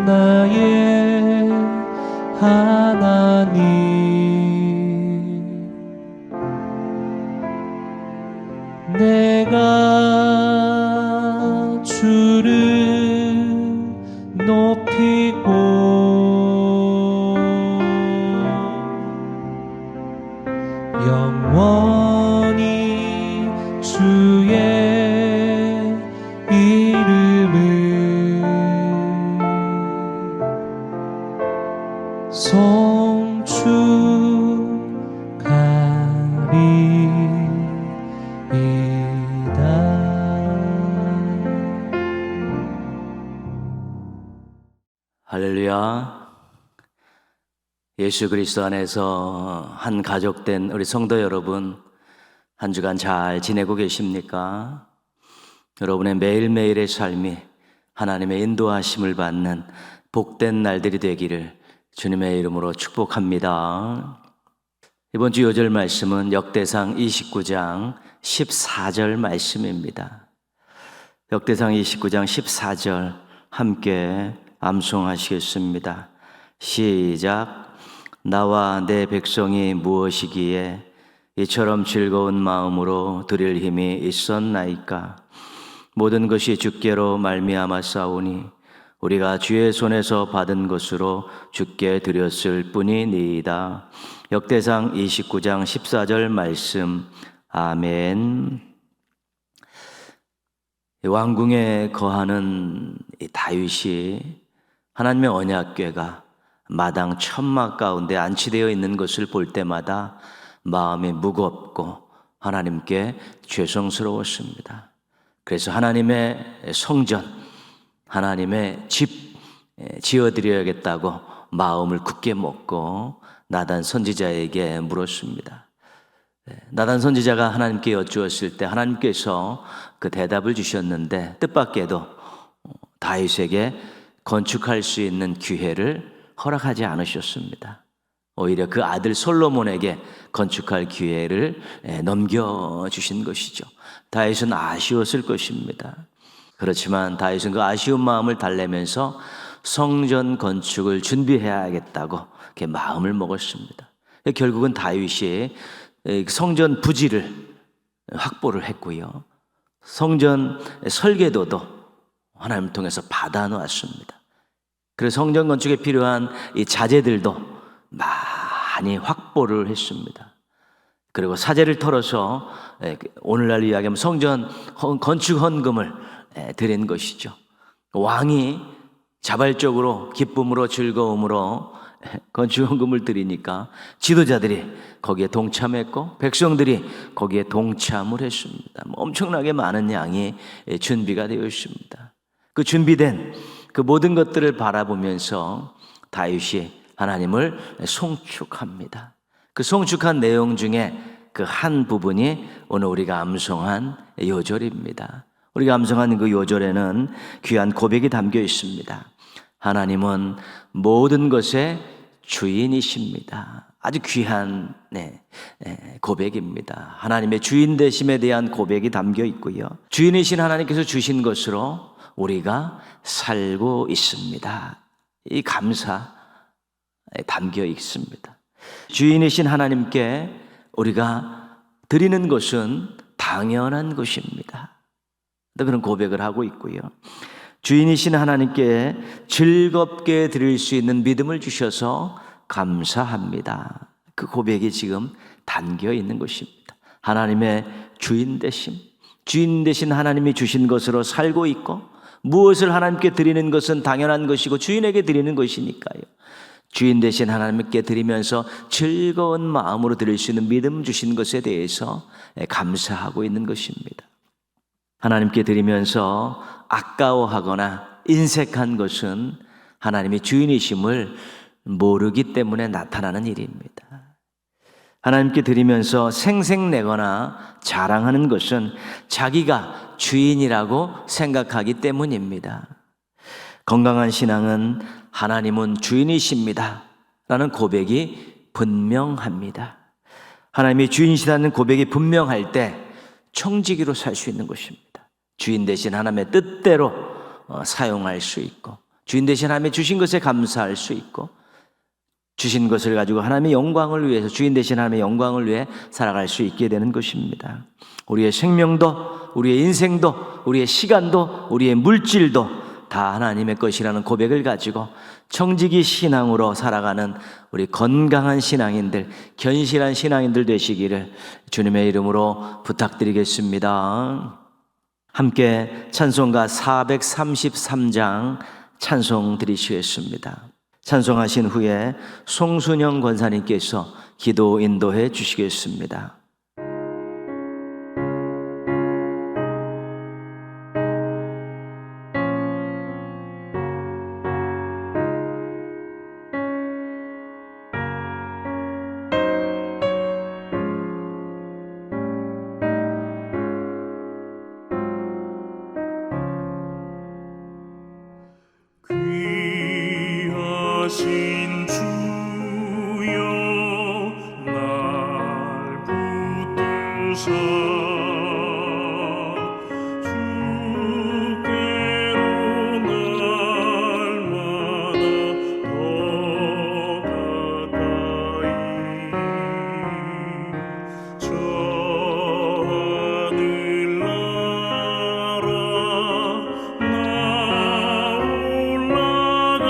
나의 하나님, 내가 주를 높이고 영원히 주의 이름을 송축하리이다. 할렐루야. 예수 그리스도 안에서 한 가족된 우리 성도 여러분, 한 주간 잘 지내고 계십니까? 여러분의 매일매일의 삶이 하나님의 인도하심을 받는 복된 날들이 되기를 주님의 이름으로 축복합니다. 이번 주 요절 말씀은 역대상 29장 14절 말씀입니다. 역대상 29장 14절 함께 암송하시겠습니다. 시작. 나와 내 백성이 무엇이기에 이처럼 즐거운 마음으로 드릴 힘이 있었나이까. 모든 것이 주께로 말미암아 싸우니 우리가 주의 손에서 받은 것으로 주께 드렸을 뿐이니이다. 역대상 29장 14절 말씀. 아멘. 왕궁에 거하는 다윗이 하나님의 언약궤가 마당 천막 가운데 안치되어 있는 것을 볼 때마다 마음이 무겁고 하나님께 죄송스러웠습니다. 그래서 하나님의 성전, 하나님의 집 지어드려야겠다고 마음을 굳게 먹고 나단 선지자에게 물었습니다. 나단 선지자가 하나님께 여쭈었을 때 하나님께서 그 대답을 주셨는데 뜻밖에도 다윗에게 건축할 수 있는 기회를 허락하지 않으셨습니다. 오히려 그 아들 솔로몬에게 건축할 기회를 넘겨주신 것이죠. 다윗은 아쉬웠을 것입니다. 그렇지만 다윗은 그 아쉬운 마음을 달래면서 성전 건축을 준비해야겠다고 이렇게 마음을 먹었습니다. 결국은 다윗이 성전 부지를 확보를 했고요. 성전 설계도도 하나님을 통해서 받아놓았습니다. 그래서 성전 건축에 필요한 이 자재들도 많이 확보를 했습니다. 그리고 사제를 털어서 오늘날 이야기하면 성전 건축 헌금을 드린 것이죠. 왕이 자발적으로 기쁨으로 즐거움으로 건축 헌금을 드리니까 지도자들이 거기에 동참했고 백성들이 거기에 동참을 했습니다. 엄청나게 많은 양이 준비가 되어 있습니다. 그 준비된 그 모든 것들을 바라보면서 다윗이 하나님을 송축합니다. 그 송축한 내용 중에 그 한 부분이 오늘 우리가 암송한 요절입니다. 우리가 암송한 그 요절에는 귀한 고백이 담겨 있습니다. 하나님은 모든 것의 주인이십니다. 아주 귀한 고백입니다. 하나님의 주인 되심에 대한 고백이 담겨 있고요. 주인이신 하나님께서 주신 것으로 우리가 살고 있습니다. 이 감사 담겨 있습니다. 주인이신 하나님께 우리가 드리는 것은 당연한 것입니다. 그런 고백을 하고 있고요. 주인이신 하나님께 즐겁게 드릴 수 있는 믿음을 주셔서 감사합니다. 그 고백이 지금 담겨 있는 것입니다. 하나님의 주인 되신 하나님이 주신 것으로 살고 있고 무엇을 하나님께 드리는 것은 당연한 것이고 주인에게 드리는 것이니까요. 주인 되신 하나님께 드리면서 즐거운 마음으로 드릴 수 있는 믿음 주신 것에 대해서 감사하고 있는 것입니다. 하나님께 드리면서 아까워하거나 인색한 것은 하나님이 주인이심을 모르기 때문에 나타나는 일입니다. 하나님께 드리면서 생색내거나 자랑하는 것은 자기가 주인이라고 생각하기 때문입니다. 건강한 신앙은 하나님은 주인이십니다 라는 고백이 분명합니다. 하나님이 주인이시라는 고백이 분명할 때 청지기로 살 수 있는 것입니다. 주인 대신 하나님의 뜻대로 사용할 수 있고 주인 되신 하나님의 주신 것에 감사할 수 있고, 주신 것을 가지고 하나님의 영광을 위해서, 주인 되신 하나님의 영광을 위해 살아갈 수 있게 되는 것입니다. 우리의 생명도, 우리의 인생도, 우리의 시간도, 우리의 물질도 다 하나님의 것이라는 고백을 가지고 청지기 신앙으로 살아가는 우리 건강한 신앙인들, 견실한 신앙인들 되시기를 주님의 이름으로 부탁드리겠습니다. 함께 찬송가 433장 찬송 드리시겠습니다. 찬송하신 후에 송순영 권사님께서 기도 인도해 주시겠습니다. 귀하신 주여 날 붙드사 주께로 날마다 더 가까이 저 하늘나라 나 올라가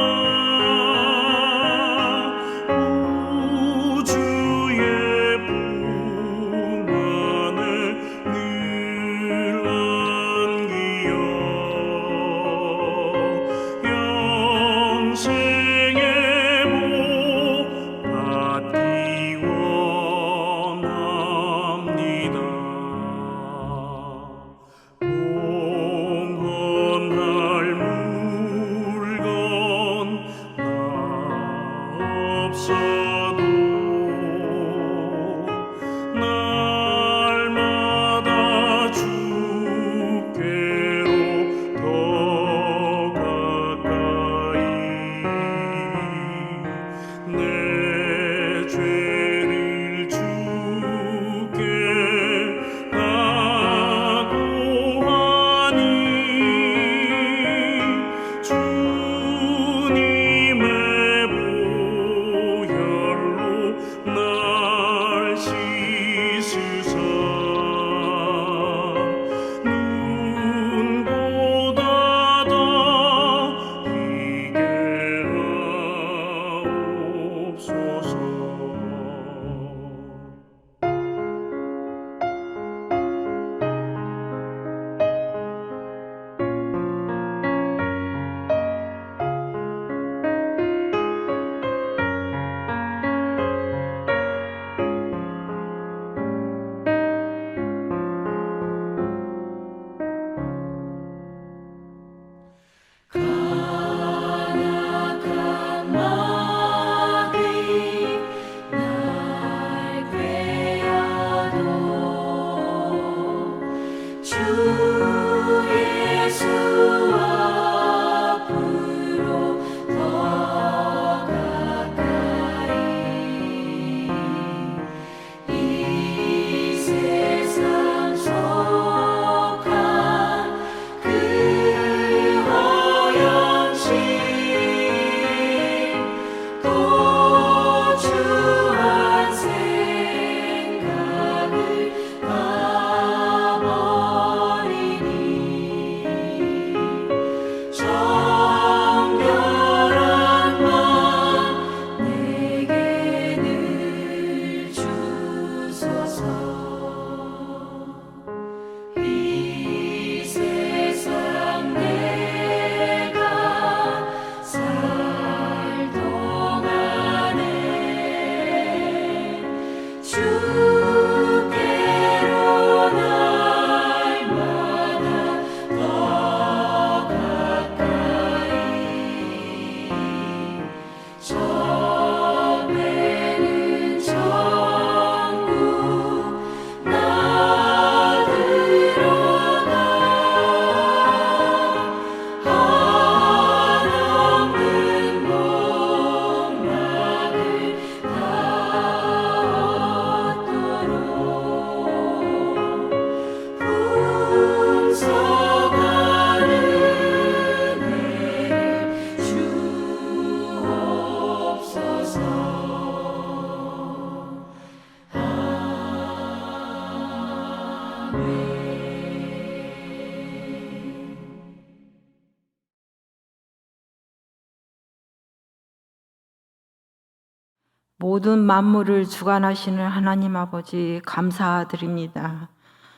모든 만물을 주관하시는 하나님 아버지 감사드립니다.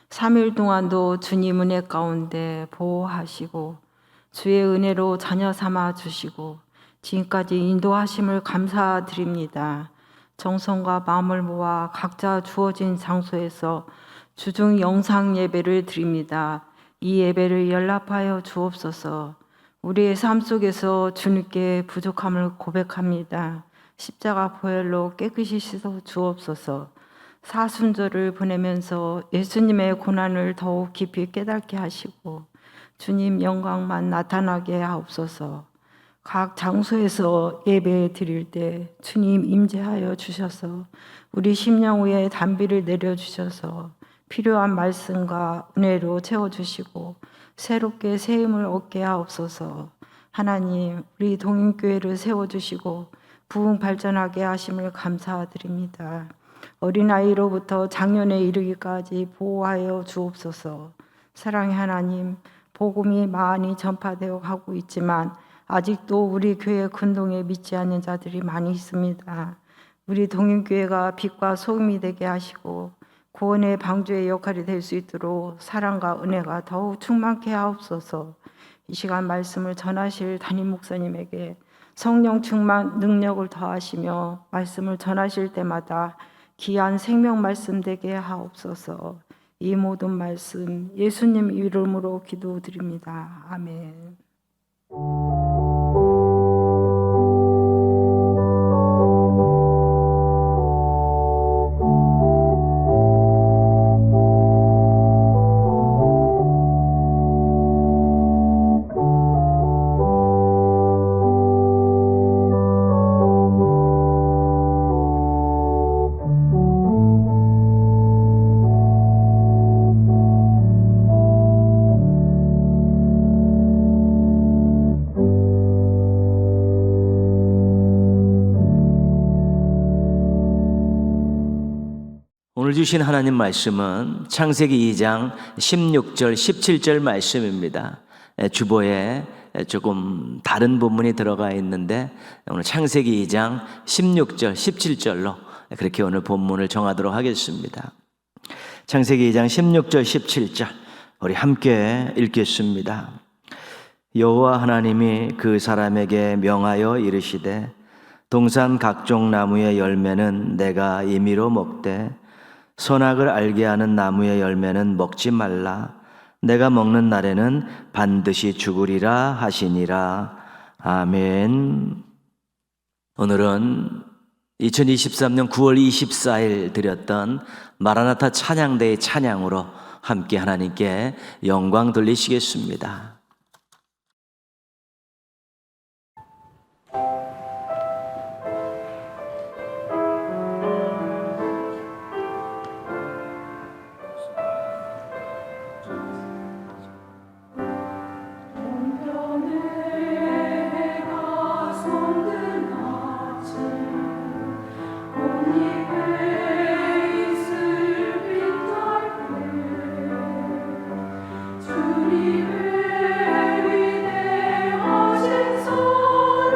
3일 동안도 주님 은혜 가운데 보호하시고 주의 은혜로 자녀 삼아 주시고 지금까지 인도하심을 감사드립니다. 정성과 마음을 모아 각자 주어진 장소에서 주중 영상 예배를 드립니다. 이 예배를 연락하여 주옵소서. 우리의 삶 속에서 주님께 부족함을 고백합니다. 십자가 보혈로 깨끗이 씻어 주옵소서. 사순절을 보내면서 예수님의 고난을 더욱 깊이 깨닫게 하시고 주님 영광만 나타나게 하옵소서. 각 장소에서 예배 드릴 때 주님 임재하여 주셔서 우리 심령 위에 단비를 내려주셔서 필요한 말씀과 은혜로 채워주시고 새롭게 새 힘을 얻게 하옵소서. 하나님, 우리 동인교회를 세워주시고 부흥 발전하게 하심을 감사드립니다. 어린아이로부터 장년에 이르기까지 보호하여 주옵소서. 사랑의 하나님, 복음이 많이 전파되어 가고 있지만 아직도 우리 교회 근동에 믿지 않는 자들이 많이 있습니다. 우리 동인교회가 빛과 소금이 되게 하시고 구원의 방주의 역할이 될 수 있도록 사랑과 은혜가 더욱 충만케 하옵소서. 이 시간 말씀을 전하실 담임 목사님에게 성령 충만 능력을 더하시며 말씀을 전하실 때마다 귀한 생명 말씀 되게 하옵소서. 이 모든 말씀 예수님 이름으로 기도드립니다. 아멘. 오늘 주신 하나님 말씀은 창세기 2장 16절 17절 말씀입니다. 주보에 조금 다른 본문이 들어가 있는데 오늘 창세기 2장 16절 17절로 그렇게 오늘 본문을 정하도록 하겠습니다. 창세기 2장 16절 17절 우리 함께 읽겠습니다. 여호와 하나님이 그 사람에게 명하여 이르시되 동산 각종 나무의 열매는 내가 임의로 먹되 선악을 알게 하는 나무의 열매는 먹지 말라. 내가 먹는 날에는 반드시 죽으리라 하시니라. 아멘. 오늘은 2023년 9월 24일 드렸던 마라나타 찬양대의 찬양으로 함께 하나님께 영광 돌리시겠습니다. 주님의 위대하신 사랑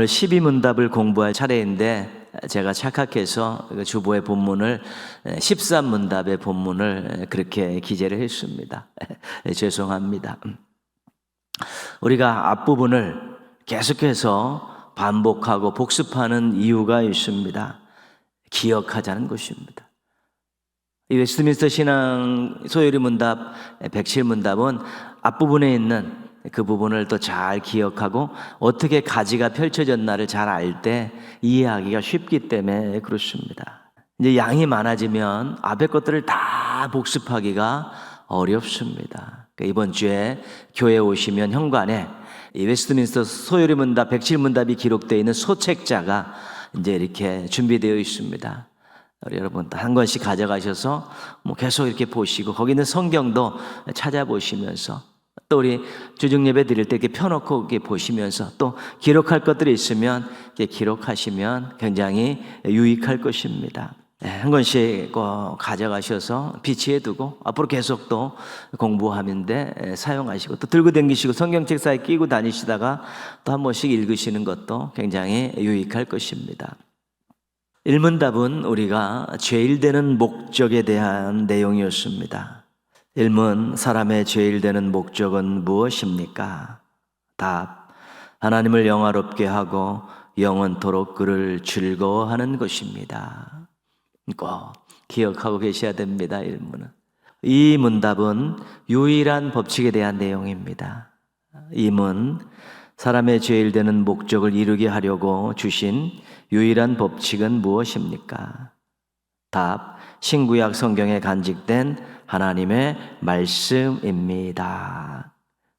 오늘 12문답을 공부할 차례인데 제가 착각해서 주보의 본문을 13문답의 본문을 그렇게 기재를 했습니다. 죄송합니다. 우리가 앞부분을 계속해서 반복하고 복습하는 이유가 있습니다. 기억하자는 것입니다. 이 웨스트민스터 신앙 소요리 문답 107문답은 앞부분에 있는 그 부분을 또 잘 기억하고 어떻게 가지가 펼쳐졌나를 잘 알 때 이해하기가 쉽기 때문에 그렇습니다. 이제 양이 많아지면 앞에 것들을 다 복습하기가 어렵습니다. 이번 주에 교회에 오시면 현관에 이 웨스트민스터 소요리 문답 107문답이 기록되어 있는 소책자가 이제 이렇게 준비되어 있습니다. 우리 여러분 한 권씩 가져가셔서 계속 이렇게 보시고 거기 있는 성경도 찾아보시면서 또 우리 주중 예배 드릴 때 이렇게 펴놓고 이렇게 보시면서 또 기록할 것들이 있으면 이렇게 기록하시면 굉장히 유익할 것입니다. 한 권씩 꼭 가져가셔서 비치해 두고 앞으로 계속 또 공부하는데 사용하시고 또 들고 다니시고 성경책 사이에 끼고 다니시다가 또 한 번씩 읽으시는 것도 굉장히 유익할 것입니다. 1문답은 우리가 죄일 되는 목적에 대한 내용이었습니다. 1문 사람의 죄일 되는 목적은 무엇입니까? 답 하나님을 영화롭게 하고 영원토록 그를 즐거워하는 것입니다. 꼭 기억하고 계셔야 됩니다. 1문은. 이 문답은 유일한 법칙에 대한 내용입니다. 2문 사람의 죄일 되는 목적을 이루게 하려고 주신 유일한 법칙은 무엇입니까? 답 신구약 성경에 간직된 하나님의 말씀입니다.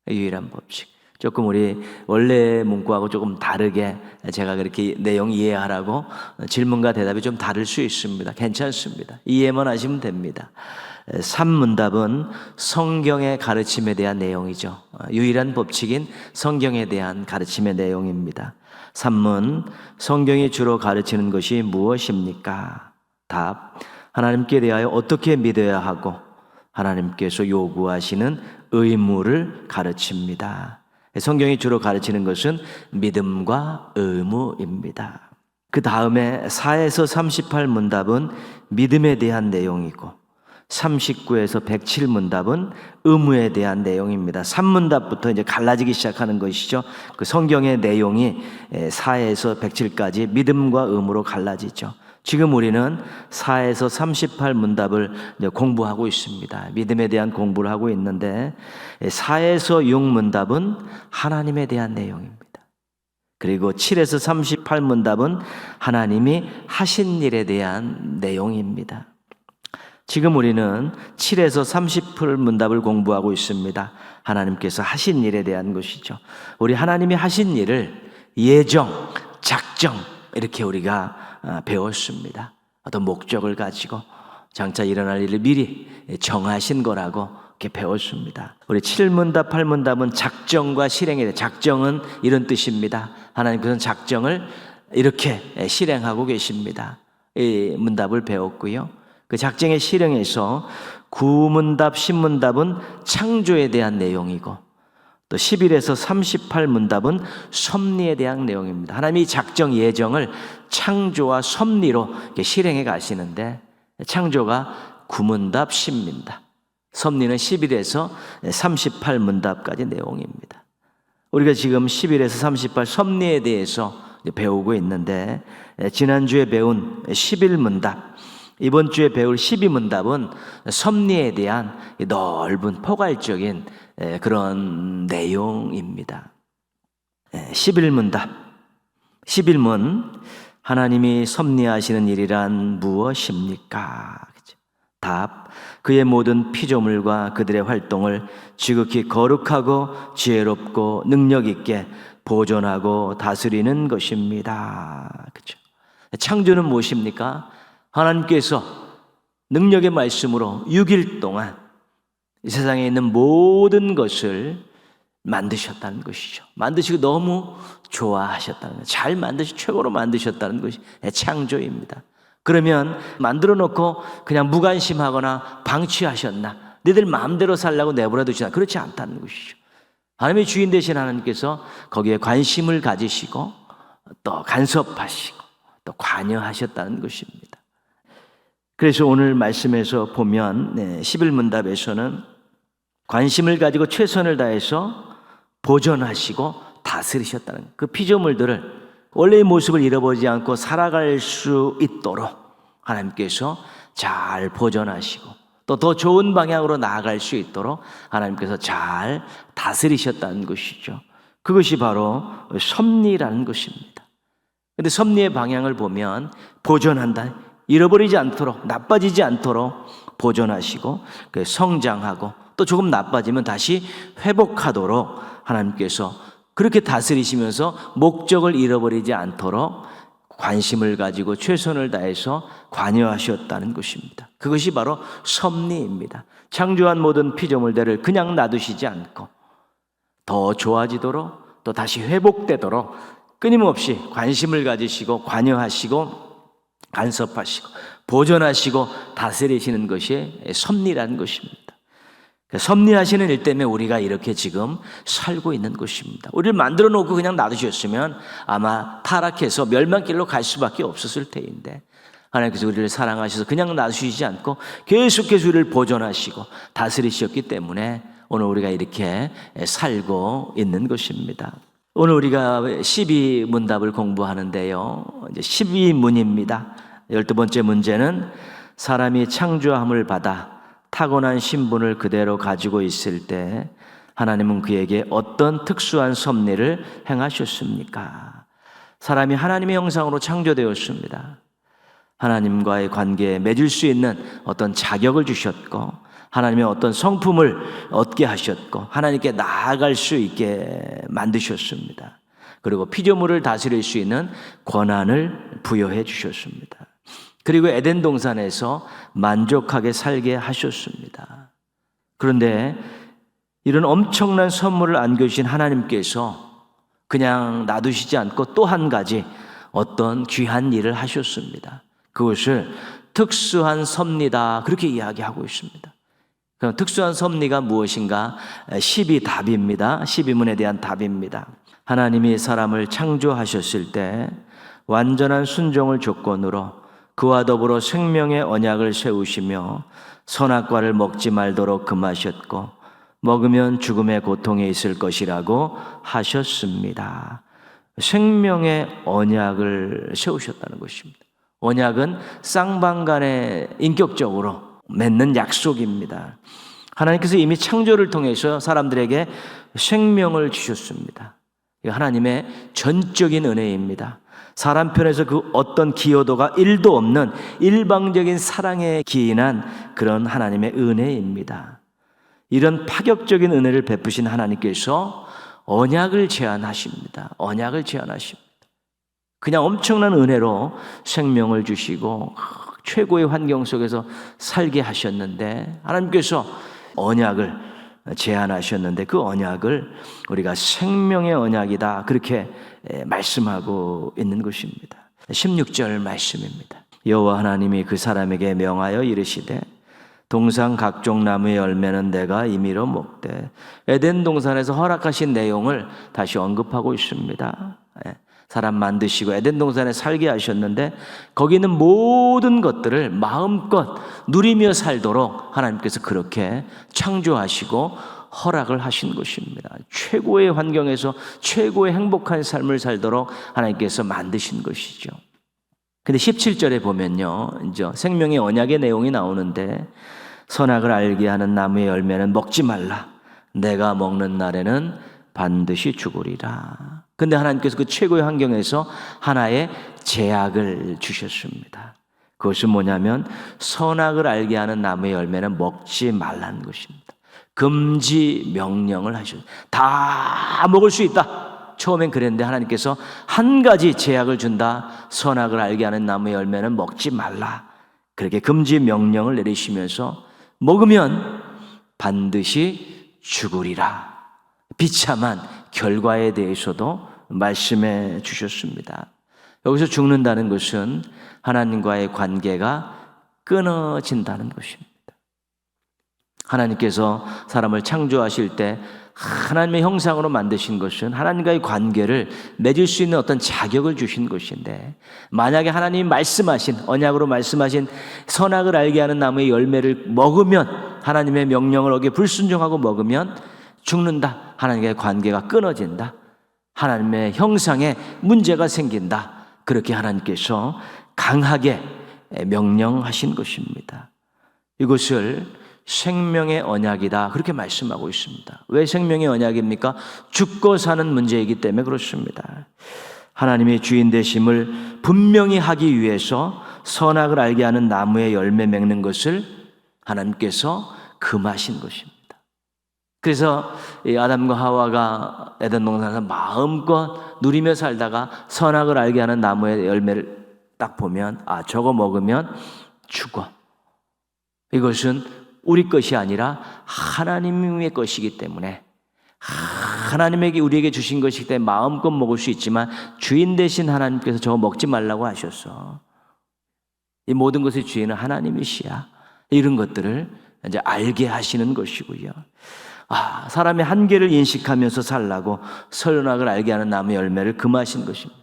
유일한 법칙. 조금 우리 원래 문구하고 조금 다르게 제가 그렇게 내용 이해하라고 질문과 대답이 좀 다를 수 있습니다. 괜찮습니다. 이해만 하시면 됩니다. 3문답은 성경의 가르침에 대한 내용이죠. 유일한 법칙인 성경에 대한 가르침의 내용입니다. 3문 성경이 주로 가르치는 것이 무엇입니까? 답 하나님께 대하여 어떻게 믿어야 하고 하나님께서 요구하시는 의무를 가르칩니다. 성경이 주로 가르치는 것은 믿음과 의무입니다. 그 다음에 4에서 38문답은 믿음에 대한 내용이고 39에서 107문답은 의무에 대한 내용입니다. 3문답부터 이제 갈라지기 시작하는 것이죠. 그 성경의 내용이 4에서 107까지 믿음과 의무로 갈라지죠. 지금 우리는 4에서 38문답을 공부하고 있습니다. 믿음에 대한 공부를 하고 있는데 4에서 6문답은 하나님에 대한 내용입니다. 그리고 7에서 38문답은 하나님이 하신 일에 대한 내용입니다. 지금 우리는 7에서 38문답을 공부하고 있습니다. 하나님께서 하신 일에 대한 것이죠. 우리 하나님이 하신 일을 예정, 작정 이렇게 우리가 배웠습니다. 어떤 목적을 가지고 장차 일어날 일을 미리 정하신 거라고 이렇게 배웠습니다. 우리 7문답, 8문답은 작정과 실행에 대해 작정은 이런 뜻입니다. 하나님께서는 작정을 이렇게 실행하고 계십니다. 이 문답을 배웠고요. 그 작정의 실행에서 9문답, 10문답은 창조에 대한 내용이고 또 11에서 38문답은 섭리에 대한 내용입니다. 하나님이 작정 예정을 창조와 섭리로 실행해 가시는데 창조가 9문답, 10문답, 섭리는 11에서 38문답까지 내용입니다. 우리가 지금 11에서 38 섭리에 대해서 배우고 있는데 지난주에 배운 11문답, 이번 주에 배울 12문답은 섭리에 대한 넓은 포괄적인 그런 내용입니다. 11문답, 11문 하나님이 섭리하시는 일이란 무엇입니까? 답 그의 모든 피조물과 그들의 활동을 지극히 거룩하고 지혜롭고 능력 있게 보존하고 다스리는 것입니다. 그렇죠? 창조는 무엇입니까? 하나님께서 능력의 말씀으로 6일 동안 이 세상에 있는 모든 것을 만드셨다는 것이죠. 만드시고 너무 좋아하셨다는 것, 잘 만드시 최고로 만드셨다는 것이 창조입니다. 그러면 만들어 놓고 그냥 무관심하거나 방치하셨나? 너희들 마음대로 살라고 내버려 두시나? 그렇지 않다는 것이죠. 하나님의 주인 되신 하나님께서 거기에 관심을 가지시고 또 간섭하시고 또 관여하셨다는 것입니다. 그래서 오늘 말씀에서 보면 11문답에서는 관심을 가지고 최선을 다해서 보존하시고 다스리셨다는 그 피조물들을 원래의 모습을 잃어버리지 않고 살아갈 수 있도록 하나님께서 잘 보존하시고 또 더 좋은 방향으로 나아갈 수 있도록 하나님께서 잘 다스리셨다는 것이죠. 그것이 바로 섭리라는 것입니다. 그런데 섭리의 방향을 보면 보존한다, 잃어버리지 않도록, 나빠지지 않도록 보존하시고 성장하고 또 조금 나빠지면 다시 회복하도록 하나님께서 그렇게 다스리시면서 목적을 잃어버리지 않도록 관심을 가지고 최선을 다해서 관여하셨다는 것입니다. 그것이 바로 섭리입니다. 창조한 모든 피조물들을 그냥 놔두시지 않고 더 좋아지도록 또 다시 회복되도록 끊임없이 관심을 가지시고 관여하시고 간섭하시고 보존하시고 다스리시는 것이 섭리라는 것입니다. 섭리하시는 일 때문에 우리가 이렇게 지금 살고 있는 것입니다. 우리를 만들어 놓고 그냥 놔두셨으면 아마 타락해서 멸망길로 갈 수밖에 없었을 테인데 하나님께서 우리를 사랑하셔서 그냥 놔두시지 않고 계속해서 우리를 보존하시고 다스리셨기 때문에 오늘 우리가 이렇게 살고 있는 것입니다. 오늘 우리가 12문답을 공부하는데요, 이제 12문입니다. 12번째 문제는 사람이 창조함을 받아 타고난 신분을 그대로 가지고 있을 때 하나님은 그에게 어떤 특수한 섭리를 행하셨습니까? 사람이 하나님의 형상으로 창조되었습니다. 하나님과의 관계에 맺을 수 있는 어떤 자격을 주셨고 하나님의 어떤 성품을 얻게 하셨고 하나님께 나아갈 수 있게 만드셨습니다. 그리고 피조물을 다스릴 수 있는 권한을 부여해 주셨습니다. 그리고 에덴 동산에서 만족하게 살게 하셨습니다. 그런데 이런 엄청난 선물을 안겨주신 하나님께서 그냥 놔두시지 않고 또 한 가지 어떤 귀한 일을 하셨습니다. 그것을 특수한 섭리다 그렇게 이야기하고 있습니다. 그럼 특수한 섭리가 무엇인가? 12답입니다. 12문에 대한 답입니다. 하나님이 사람을 창조하셨을 때 완전한 순종을 조건으로 그와 더불어 생명의 언약을 세우시며 선악과를 먹지 말도록 금하셨고 먹으면 죽음의 고통에 있을 것이라고 하셨습니다. 생명의 언약을 세우셨다는 것입니다. 언약은 쌍방간에 인격적으로 맺는 약속입니다. 하나님께서 이미 창조를 통해서 사람들에게 생명을 주셨습니다. 하나님의 전적인 은혜입니다. 사람 편에서 그 어떤 기여도가 1도 없는 일방적인 사랑에 기인한 그런 하나님의 은혜입니다. 이런 파격적인 은혜를 베푸신 하나님께서 언약을 제안하십니다. 언약을 제안하십니다. 그냥 엄청난 은혜로 생명을 주시고 최고의 환경 속에서 살게 하셨는데 하나님께서 언약을 제안하셨는데 그 언약을 우리가 생명의 언약이다 그렇게 말씀하고 있는 것입니다. 16절 말씀입니다. 여호와 하나님이 그 사람에게 명하여 이르시되 동산 각종 나무의 열매는 내가 임의로 먹되 에덴 동산에서 허락하신 내용을 다시 언급하고 있습니다. 사람 만드시고 에덴 동산에 살게 하셨는데 거기 있는 모든 것들을 마음껏 누리며 살도록 하나님께서 그렇게 창조하시고 허락을 하신 것입니다. 최고의 환경에서 최고의 행복한 삶을 살도록 하나님께서 만드신 것이죠. 근데 17절에 보면요, 이제 생명의 언약의 내용이 나오는데 선악을 알게 하는 나무의 열매는 먹지 말라. 내가 먹는 날에는 반드시 죽으리라. 근데 하나님께서 그 최고의 환경에서 하나의 제약을 주셨습니다. 그것은 뭐냐면 선악을 알게 하는 나무의 열매는 먹지 말라는 것입니다. 금지 명령을 하셨어요. 다 먹을 수 있다. 처음엔 그랬는데 하나님께서 한 가지 제약을 준다. 선악을 알게 하는 나무의 열매는 먹지 말라. 그렇게 금지 명령을 내리시면서 먹으면 반드시 죽으리라. 비참한 결과에 대해서도 말씀해 주셨습니다. 여기서 죽는다는 것은 하나님과의 관계가 끊어진다는 것입니다. 하나님께서 사람을 창조하실 때 하나님의 형상으로 만드신 것은 하나님과의 관계를 맺을 수 있는 어떤 자격을 주신 것인데, 만약에 하나님이 말씀하신, 언약으로 말씀하신 선악을 알게 하는 나무의 열매를 먹으면, 하나님의 명령을 어기에 불순종하고 먹으면 죽는다. 하나님과의 관계가 끊어진다. 하나님의 형상에 문제가 생긴다. 그렇게 하나님께서 강하게 명령하신 것입니다. 이것을 생명의 언약이다, 그렇게 말씀하고 있습니다. 왜 생명의 언약입니까? 죽고 사는 문제이기 때문에 그렇습니다. 하나님의 주인 되심을 분명히 하기 위해서 선악을 알게 하는 나무의 열매 맺는 것을 하나님께서 금하신 것입니다. 그래서 이 아담과 하와가 에덴 동산에서 마음껏 누리며 살다가 선악을 알게 하는 나무의 열매를 딱 보면, 아, 저거 먹으면 죽어. 이것은 우리 것이 아니라 하나님의 것이기 때문에, 하나님에게 우리에게 주신 것이기 때문에 마음껏 먹을 수 있지만 주인 되신 하나님께서 저거 먹지 말라고 하셨어. 이 모든 것의 주인은 하나님이시야. 이런 것들을 이제 알게 하시는 것이고요. 아, 사람의 한계를 인식하면서 살라고 선악을 알게 하는 나무의 열매를 금하신 것입니다.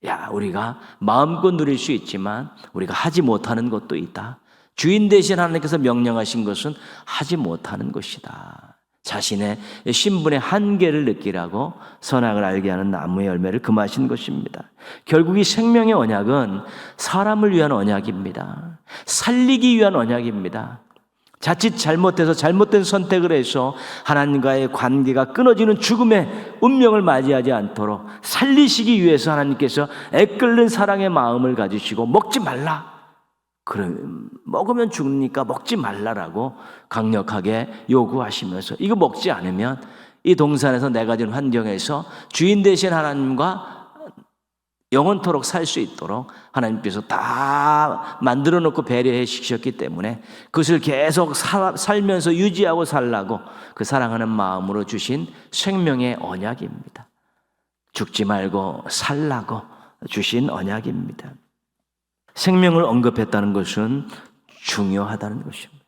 야, 우리가 마음껏 누릴 수 있지만 우리가 하지 못하는 것도 있다. 주인 되신 하나님께서 명령하신 것은 하지 못하는 것이다. 자신의 신분의 한계를 느끼라고 선악을 알게 하는 나무의 열매를 금하신 것입니다. 결국 이 생명의 언약은 사람을 위한 언약입니다. 살리기 위한 언약입니다. 자칫 잘못해서 잘못된 선택을 해서 하나님과의 관계가 끊어지는 죽음의 운명을 맞이하지 않도록 살리시기 위해서 하나님께서 애끓는 사랑의 마음을 가지시고 먹지 말라, 그럼 먹으면 죽으니까 먹지 말라라고 강력하게 요구하시면서, 이거 먹지 않으면 이 동산에서 내가 준 환경에서 주인 되신 하나님과 영원토록 살 수 있도록 하나님께서 다 만들어 놓고 배려해 주셨기 때문에 그것을 계속 살면서 유지하고 살라고 그 사랑하는 마음으로 주신 생명의 언약입니다. 죽지 말고 살라고 주신 언약입니다. 생명을 언급했다는 것은 중요하다는 것입니다.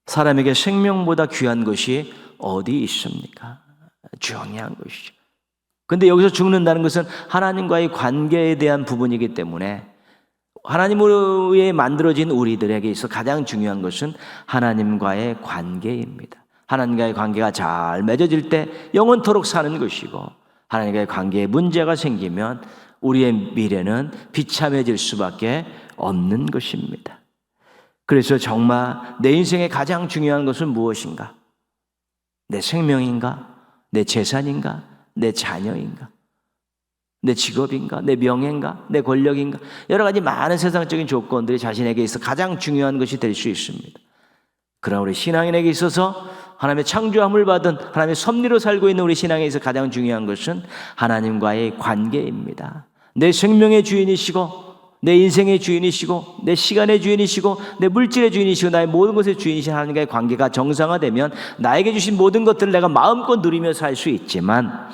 사람에게 생명보다 귀한 것이 어디 있습니까? 중요한 것이죠. 근데 여기서 죽는다는 것은 하나님과의 관계에 대한 부분이기 때문에 하나님으로 만들어진 우리들에게 있어 가장 중요한 것은 하나님과의 관계입니다. 하나님과의 관계가 잘 맺어질 때 영원토록 사는 것이고, 하나님과의 관계에 문제가 생기면 우리의 미래는 비참해질 수밖에 없는 것입니다. 그래서 정말 내 인생에 가장 중요한 것은 무엇인가? 내 생명인가? 내 재산인가? 내 자녀인가? 내 직업인가? 내 명예인가? 내 권력인가? 여러 가지 많은 세상적인 조건들이 자신에게 있어 가장 중요한 것이 될 수 있습니다. 그러나 우리 신앙인에게 있어서 하나님의 창조함을 받은 하나님의 섭리로 살고 있는 우리 신앙에 있어 가장 중요한 것은 하나님과의 관계입니다. 내 생명의 주인이시고, 내 인생의 주인이시고, 내 시간의 주인이시고, 내 물질의 주인이시고, 나의 모든 것의 주인이신 하나님과의 관계가 정상화되면 나에게 주신 모든 것들을 내가 마음껏 누리며 살 수 있지만,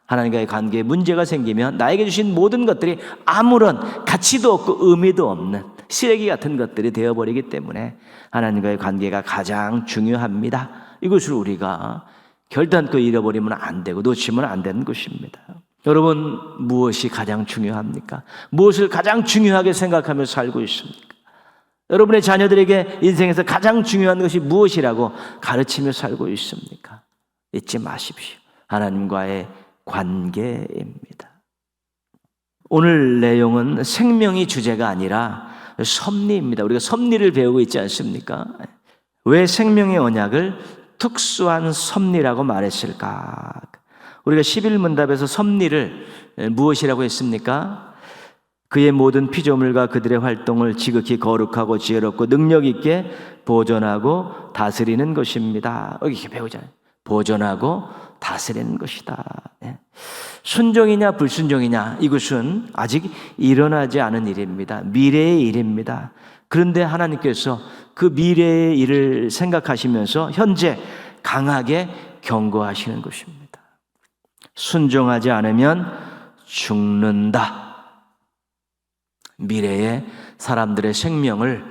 하나님과의 관계에 문제가 생기면 나에게 주신 모든 것들이 아무런 가치도 없고 의미도 없는 쓰레기 같은 것들이 되어버리기 때문에 하나님과의 관계가 가장 중요합니다. 이것을 우리가 결단코 잃어버리면 안 되고 놓치면 안 되는 것입니다. 여러분, 무엇이 가장 중요합니까? 무엇을 가장 중요하게 생각하며 살고 있습니까? 여러분의 자녀들에게 인생에서 가장 중요한 것이 무엇이라고 가르치며 살고 있습니까? 잊지 마십시오. 하나님과의 관계입니다. 오늘 내용은 생명이 주제가 아니라 섭리입니다. 우리가 섭리를 배우고 있지 않습니까? 왜 생명의 언약을 특수한 섭리라고 말했을까? 우리가 11문답에서 섭리를 무엇이라고 했습니까? 그의 모든 피조물과 그들의 활동을 지극히 거룩하고 지혜롭고 능력 있게 보존하고 다스리는 것입니다. 여기 배우잖아요. 보존하고 다스리는 것이다. 순종이냐 불순종이냐, 이것은 아직 일어나지 않은 일입니다. 미래의 일입니다. 그런데 하나님께서 그 미래의 일을 생각하시면서 현재 강하게 경고하시는 것입니다. 순종하지 않으면 죽는다. 미래의 사람들의 생명을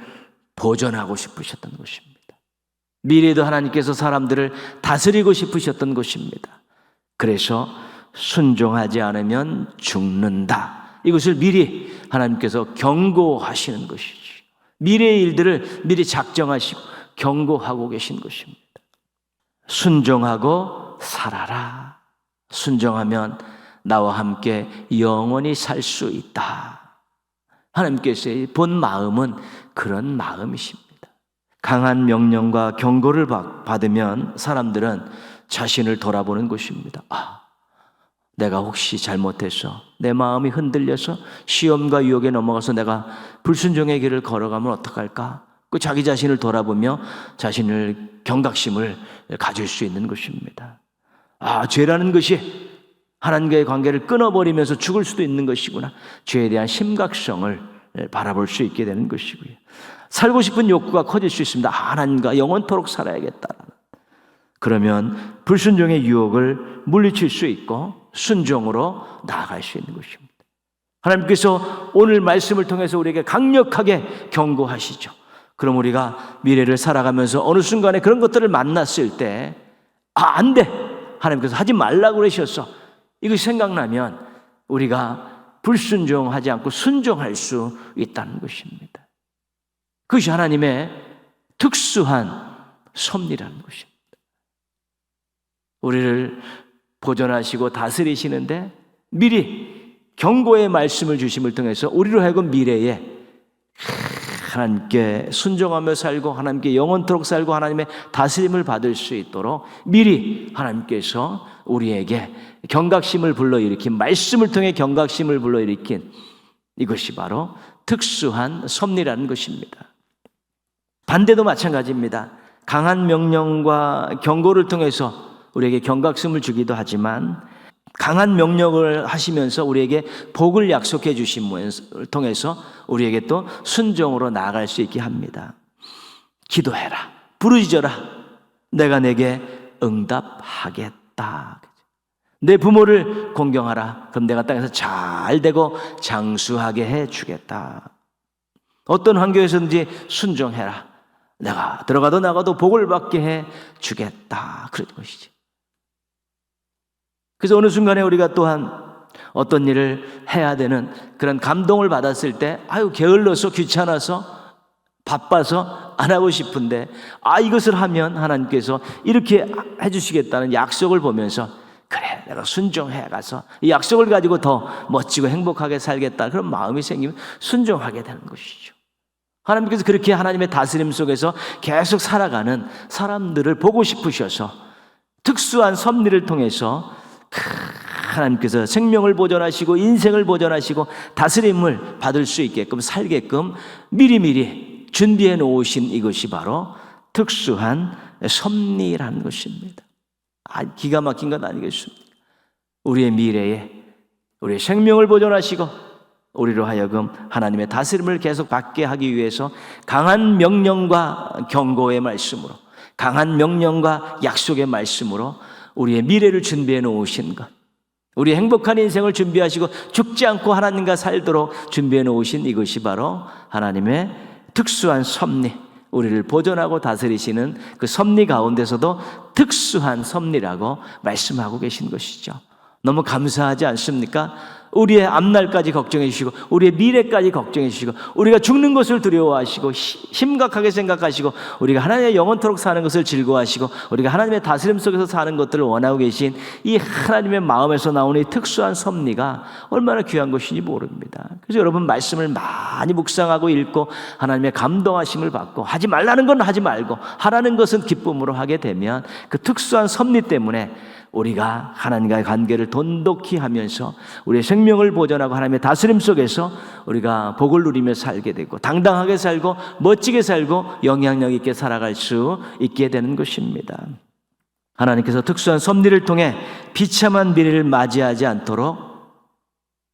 보존하고 싶으셨던 것입니다. 미래도 하나님께서 사람들을 다스리고 싶으셨던 것입니다. 그래서 순종하지 않으면 죽는다. 이것을 미리 하나님께서 경고하시는 것이죠. 미래의 일들을 미리 작정하시고 경고하고 계신 것입니다. 순종하고 살아라. 순종하면 나와 함께 영원히 살 수 있다. 하나님께서의 본 마음은 그런 마음이십니다. 강한 명령과 경고를 받으면 사람들은 자신을 돌아보는 것입니다. 내가 혹시 잘못해서 내 마음이 흔들려서 시험과 유혹에 넘어가서 내가 불순종의 길을 걸어가면 어떡할까? 그 자기 자신을 돌아보며 자신을 경각심을 가질 수 있는 것입니다. 죄라는 것이 하나님과의 관계를 끊어버리면서 죽을 수도 있는 것이구나. 죄에 대한 심각성을 바라볼 수 있게 되는 것이고요. 살고 싶은 욕구가 커질 수 있습니다. 하나님과 영원토록 살아야겠다. 그러면 불순종의 유혹을 물리칠 수 있고 순종으로 나아갈 수 있는 것입니다. 하나님께서 오늘 말씀을 통해서 우리에게 강력하게 경고하시죠. 그럼 우리가 미래를 살아가면서 어느 순간에 그런 것들을 만났을 때 안 돼! 하나님께서 하지 말라고 그러셨어. 이것이 생각나면 우리가 불순종하지 않고 순종할 수 있다는 것입니다. 그것이 하나님의 특수한 섭리라는 것입니다. 우리를 보존하시고 다스리시는데 미리 경고의 말씀을 주심을 통해서 우리로 하여금 미래에 하나님께 순종하며 살고 하나님께 영원토록 살고 하나님의 다스림을 받을 수 있도록 미리 하나님께서 우리에게 경각심을 불러일으킨, 말씀을 통해 경각심을 불러일으킨 이것이 바로 특수한 섭리라는 것입니다. 반대도 마찬가지입니다. 강한 명령과 경고를 통해서 우리에게 경각심을 주기도 하지만 강한 명령을 하시면서 우리에게 복을 약속해 주심을 통해서 우리에게 또 순종으로 나아갈 수 있게 합니다. 기도해라, 부르짖어라, 내가 내게 응답하겠다. 내 부모를 공경하라, 그럼 내가 땅에서 잘 되고 장수하게 해주겠다. 어떤 환경에서든지 순종해라, 내가 들어가도 나가도 복을 받게 해주겠다. 그런 것이지. 그래서 어느 순간에 우리가 또한 어떤 일을 해야 되는 그런 감동을 받았을 때 게을러서 귀찮아서 바빠서 안 하고 싶은데 이것을 하면 하나님께서 이렇게 해주시겠다는 약속을 보면서 그래, 내가 순종해 가서 이 약속을 가지고 더 멋지고 행복하게 살겠다, 그런 마음이 생기면 순종하게 되는 것이죠. 하나님께서 그렇게 하나님의 다스림 속에서 계속 살아가는 사람들을 보고 싶으셔서 특수한 섭리를 통해서 하나님께서 생명을 보존하시고 인생을 보존하시고 다스림을 받을 수 있게끔 살게끔 미리미리 준비해 놓으신 이것이 바로 특수한 섭리라는 것입니다. 기가 막힌 것 아니겠습니까? 우리의 미래에 우리의 생명을 보존하시고 우리로 하여금 하나님의 다스림을 계속 받게 하기 위해서 강한 명령과 경고의 말씀으로, 강한 명령과 약속의 말씀으로 우리의 미래를 준비해 놓으신 것, 우리의 행복한 인생을 준비하시고 죽지 않고 하나님과 살도록 준비해 놓으신 이것이 바로 하나님의 특수한 섭리, 우리를 보존하고 다스리시는 그 섭리 가운데서도 특수한 섭리라고 말씀하고 계신 것이죠. 너무 감사하지 않습니까? 우리의 앞날까지 걱정해 주시고 우리의 미래까지 걱정해 주시고 우리가 죽는 것을 두려워하시고 심각하게 생각하시고 우리가 하나님의 영원토록 사는 것을 즐거워하시고 우리가 하나님의 다스림 속에서 사는 것들을 원하고 계신 이 하나님의 마음에서 나오는 이 특수한 섭리가 얼마나 귀한 것인지 모릅니다. 그래서 여러분 말씀을 많이 묵상하고 읽고 하나님의 감동하심을 받고 하지 말라는 건 하지 말고 하라는 것은 기쁨으로 하게 되면 그 특수한 섭리 때문에 우리가 하나님과의 관계를 돈독히 하면서 우리의 생명을 보존하고 하나님의 다스림 속에서 우리가 복을 누리며 살게 되고 당당하게 살고 멋지게 살고 영향력 있게 살아갈 수 있게 되는 것입니다. 하나님께서 특수한 섭리를 통해 비참한 미래를 맞이하지 않도록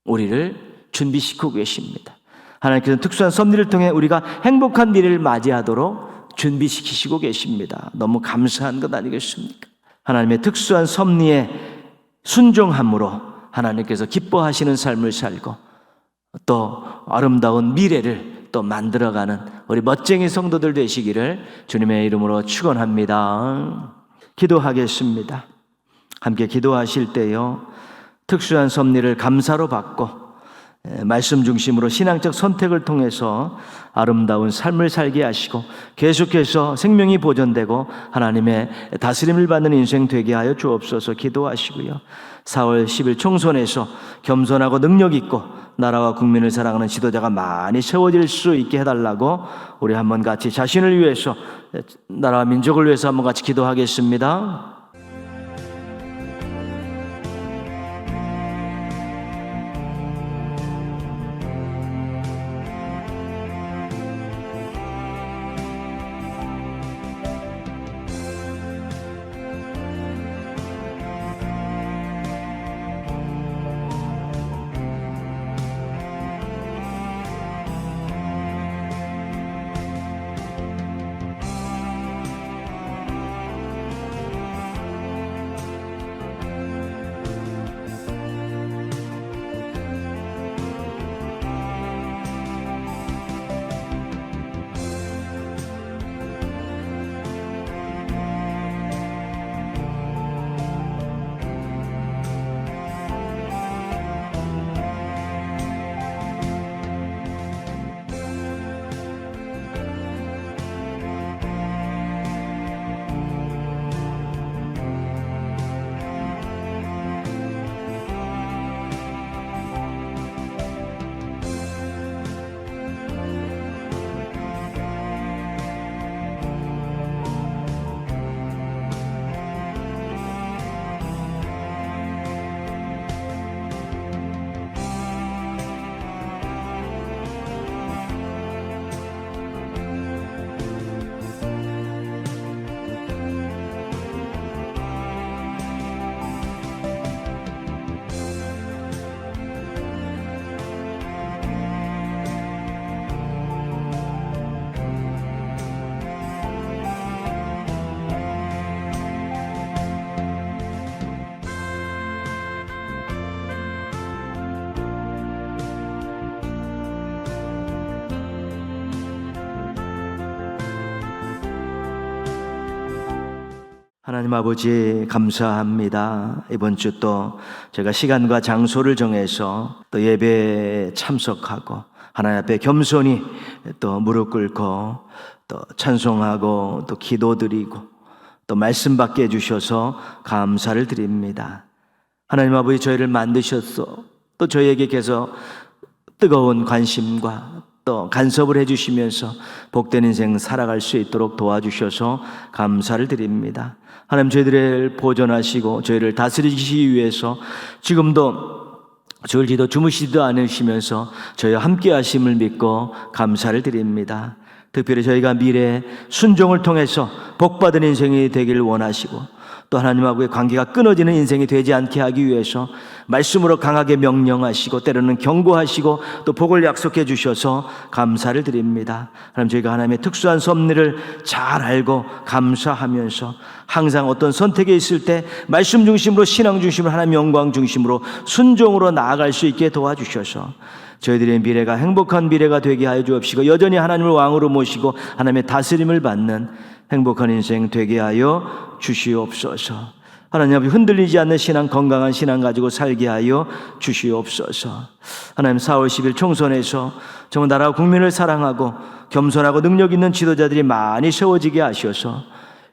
우리를 준비시키고 계십니다. 하나님께서 특수한 섭리를 통해 우리가 행복한 미래를 맞이하도록 준비시키시고 계십니다. 너무 감사한 것 아니겠습니까? 하나님의 특수한 섭리에 순종함으로 하나님께서 기뻐하시는 삶을 살고 또 아름다운 미래를 또 만들어가는 우리 멋쟁이 성도들 되시기를 주님의 이름으로 축원합니다. 기도하겠습니다. 함께 기도하실 때요, 특수한 섭리를 감사로 받고 말씀 중심으로 신앙적 선택을 통해서 아름다운 삶을 살게 하시고 계속해서 생명이 보존되고 하나님의 다스림을 받는 인생 되게 하여 주옵소서. 기도하시고요, 4월 10일 총선에서 겸손하고 능력 있고 나라와 국민을 사랑하는 지도자가 많이 세워질 수 있게 해달라고 우리 한번 같이 자신을 위해서, 나라와 민족을 위해서 한번 같이 기도하겠습니다. 하나님 아버지 감사합니다. 이번 주 또 제가 시간과 장소를 정해서 또 예배에 참석하고 하나님 앞에 겸손히 또 무릎 꿇고 또 찬송하고 또 기도드리고 또 말씀 받게 해주셔서 감사를 드립니다. 하나님 아버지, 저희를 만드셨어 또 저희에게서 뜨거운 관심과 또 간섭을 해주시면서 복된 인생 살아갈 수 있도록 도와주셔서 감사를 드립니다. 하나님, 저희들을 보존하시고 저희를 다스리시기 위해서 지금도 졸지도 주무시지도 않으시면서 저희와 함께 하심을 믿고 감사를 드립니다. 특별히 저희가 미래에 순종을 통해서 복받은 인생이 되기를 원하시고 또 하나님하고의 관계가 끊어지는 인생이 되지 않게 하기 위해서 말씀으로 강하게 명령하시고 때로는 경고하시고 또 복을 약속해 주셔서 감사를 드립니다. 하나님, 저희가 하나님의 특수한 섭리를 잘 알고 감사하면서 항상 어떤 선택에 있을 때 말씀 중심으로, 신앙 중심으로, 하나님 영광 중심으로 순종으로 나아갈 수 있게 도와주셔서 저희들의 미래가 행복한 미래가 되게 하여 주옵시고 여전히 하나님을 왕으로 모시고 하나님의 다스림을 받는 행복한 인생 되게 하여 주시옵소서. 하나님 아버지, 흔들리지 않는 신앙, 건강한 신앙 가지고 살게 하여 주시옵소서. 하나님, 4월 10일 총선에서 정말 나라와 국민을 사랑하고 겸손하고 능력 있는 지도자들이 많이 세워지게 하셔서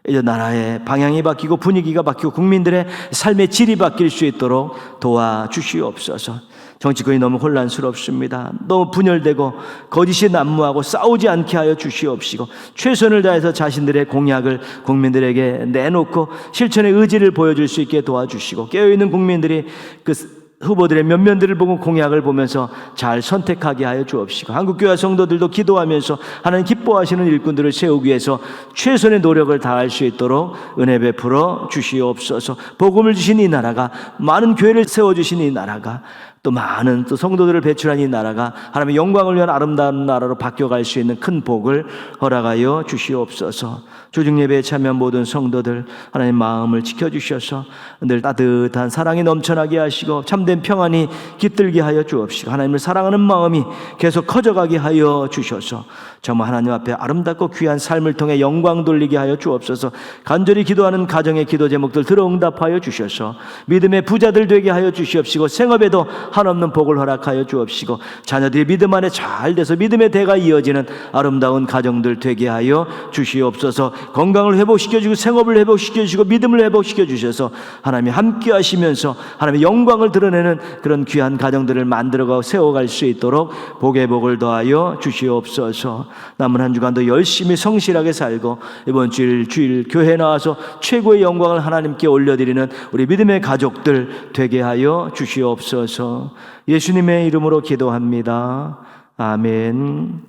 이제 나라의 방향이 바뀌고 분위기가 바뀌고 국민들의 삶의 질이 바뀔 수 있도록 도와주시옵소서. 정치권이 너무 혼란스럽습니다. 너무 분열되고 거짓이 난무하고 싸우지 않게 하여 주시옵시고 최선을 다해서 자신들의 공약을 국민들에게 내놓고 실천의 의지를 보여줄 수 있게 도와주시고 깨어있는 국민들이 그 후보들의 면면들을 보고 공약을 보면서 잘 선택하게 하여 주옵시고 한국교회 성도들도 기도하면서 하나님 기뻐하시는 일꾼들을 세우기 위해서 최선의 노력을 다할 수 있도록 은혜 베풀어 주시옵소서. 복음을 주신 이 나라가, 많은 교회를 세워주신 이 나라가 또 많은 또 성도들을 배출한 이 나라가 하나님의 영광을 위한 아름다운 나라로 바뀌어갈 수 있는 큰 복을 허락하여 주시옵소서. 조중예배에 참여한 모든 성도들 하나님 마음을 지켜주셔서 늘 따뜻한 사랑이 넘쳐나게 하시고 참된 평안이 깃들게 하여 주옵시고 하나님을 사랑하는 마음이 계속 커져가게 하여 주셔서 정말 하나님 앞에 아름답고 귀한 삶을 통해 영광 돌리게 하여 주옵소서. 간절히 기도하는 가정의 기도 제목들 들어응답하여 주셔서 믿음의 부자들 되게 하여 주시옵시고 생업에도 한없는 복을 허락하여 주옵시고 자녀들이 믿음 안에 잘 돼서 믿음의 대가 이어지는 아름다운 가정들 되게 하여 주시옵소서. 건강을 회복시켜주고 생업을 회복시켜주시고 믿음을 회복시켜 주셔서 하나님이 함께 하시면서 하나님의 영광을 드러내는 그런 귀한 가정들을 만들어가고 세워갈 수 있도록 복의 복을 더하여 주시옵소서. 남은 한 주간도 열심히 성실하게 살고 이번 주일 교회에 나와서 최고의 영광을 하나님께 올려드리는 우리 믿음의 가족들 되게 하여 주시옵소서. 예수님의 이름으로 기도합니다. 아멘.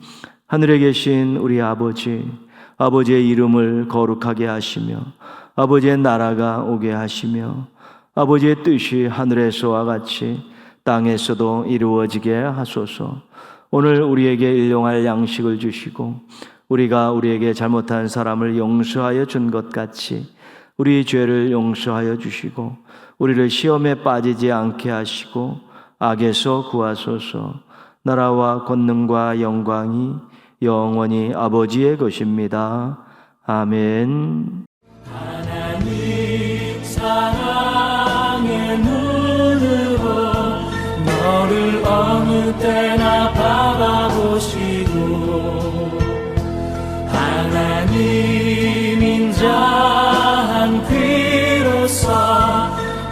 하늘에 계신 우리 아버지의 이름을 거룩하게 하시며 아버지의 나라가 오게 하시며 아버지의 뜻이 하늘에서와 같이 땅에서도 이루어지게 하소서. 오늘 우리에게 일용할 양식을 주시고 우리가 우리에게 잘못한 사람을 용서하여 준 것 같이 우리 죄를 용서하여 주시고 우리를 시험에 빠지지 않게 하시고 악에서 구하소서. 나라와 권능과 영광이 영원히 아버지의 것입니다. 아멘. 하나님 사랑의 눈으로 너를 어느 때나 바라보시고 하나님 인자한 귀로서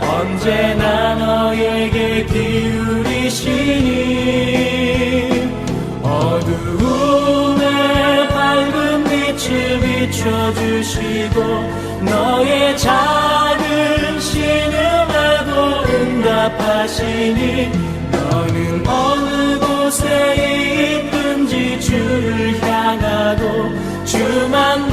언제나 너에게 기울이시니 어두움에 밝은 빛을 비춰주시고 너의 작은 신음에도 응답하시니 너는 어느 곳에 있든지 주를 향하고 주만